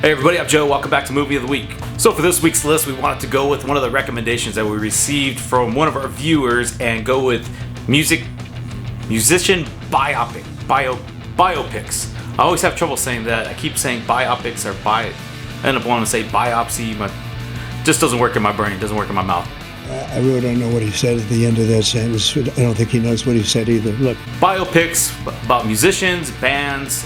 Hey everybody, I'm Joe. Welcome back to Movie of the Week. So for this week's list, we wanted to go with one of the recommendations that we received from one of our viewers and go with musician biopics. I always have trouble saying that. I keep saying biopics or I end up wanting to say biopsy, but it just doesn't work in my brain. It doesn't work in my mouth. I really don't know what he said at the end of that sentence. I don't think he knows what he said either. Look. Biopics about musicians, bands,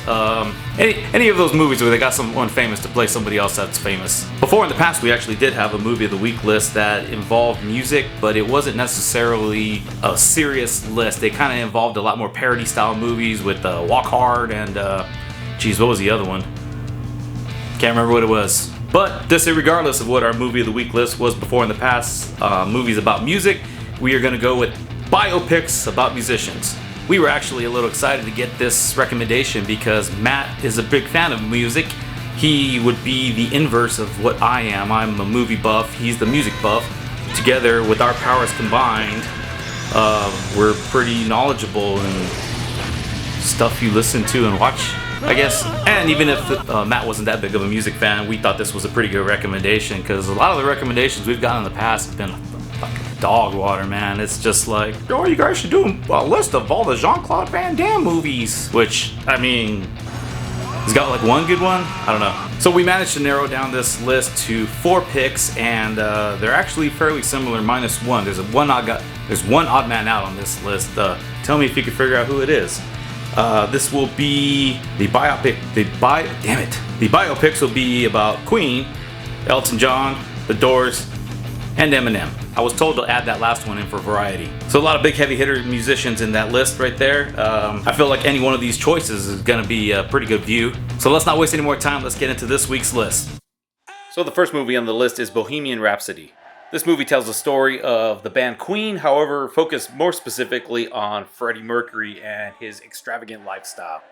any of those movies where they got someone famous to play somebody else that's famous. Before in the past, we actually did have a Movie of the Week list that involved music, but it wasn't necessarily a serious list. They kind of involved a lot more parody style movies with Walk Hard and, what was the other one? Can't remember what it was. But this, regardless of what our Movie of the Week list was before in the past, movies about music, we are going to go with biopics about musicians. We were actually a little excited to get this recommendation because Matt is a big fan of music. He would be the inverse of what I am. I'm a movie buff, he's the music buff. Together, with our powers combined, we're pretty knowledgeable in stuff you listen to and watch, I guess. And even if Matt wasn't that big of a music fan, we thought this was a pretty good recommendation because a lot of the recommendations we've gotten in the past have been fucking dog water, man. It's just like, oh, you guys should do a list of all the Jean-Claude Van Damme movies, which, I mean, he's got like one good one? I don't know. So we managed to narrow down this list to 4 picks, and they're actually fairly similar minus one. There's one odd man out on this list. Tell me if you can figure out who it is. This will be the biopic. The biopics will be about Queen, Elton John, The Doors, and Eminem. I was told to add that last one in for variety. So a lot of big heavy hitter musicians in that list right there. I feel like any one of these choices is going to be a pretty good view. So let's not waste any more time. Let's get into this week's list. So the first movie on the list is Bohemian Rhapsody. This movie tells the story of the band Queen, however, focused more specifically on Freddie Mercury and his extravagant lifestyle.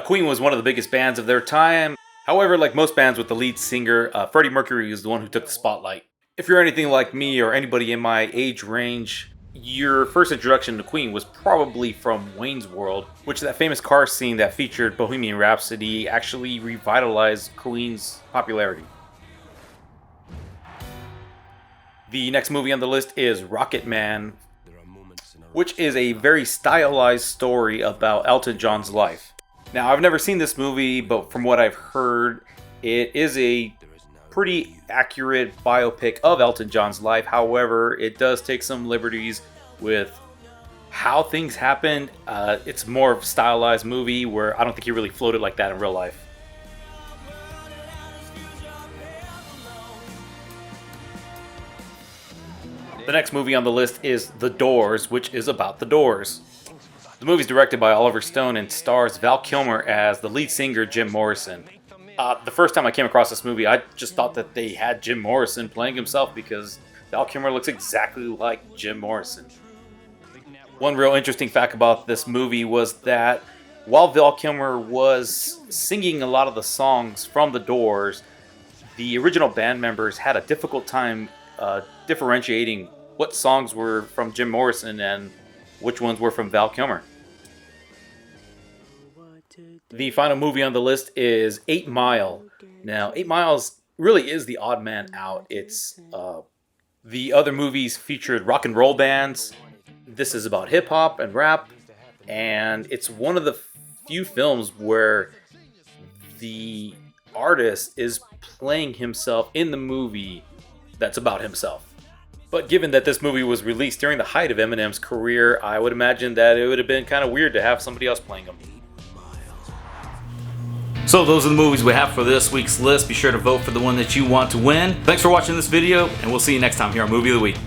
Queen was one of the biggest bands of their time. However, like most bands with the lead singer, Freddie Mercury is the one who took the spotlight. If you're anything like me or anybody in my age range, your first introduction to Queen was probably from Wayne's World, which that famous car scene that featured Bohemian Rhapsody actually revitalized Queen's popularity. The next movie on the list is Rocket Man, which is a very stylized story about Elton John's life. Now, I've never seen this movie, but from what I've heard, it is a pretty accurate biopic of Elton John's life. However, it does take some liberties with how things happened. It's more of a stylized movie where I don't think he really floated like that in real life. The next movie on the list is The Doors, which is about the Doors. The movie is directed by Oliver Stone and stars Val Kilmer as the lead singer Jim Morrison. The first time I came across this movie, I just thought that they had Jim Morrison playing himself because Val Kilmer looks exactly like Jim Morrison. One real interesting fact about this movie was that while Val Kilmer was singing a lot of the songs from The Doors, the original band members had a difficult time differentiating what songs were from Jim Morrison and which ones were from Val Kilmer. The final movie on the list is 8 Mile. Now, 8 Miles really is the odd man out. It's the other movies featured rock and roll bands. This is about hip hop and rap, and it's one of the few films where the artist is playing himself in the movie that's about himself. But given that this movie was released during the height of Eminem's career, I would imagine that it would have been kind of weird to have somebody else playing him. So those are the movies we have for this week's list. Be sure to vote for the one that you want to win. Thanks for watching this video, and we'll see you next time here on Movie of the Week.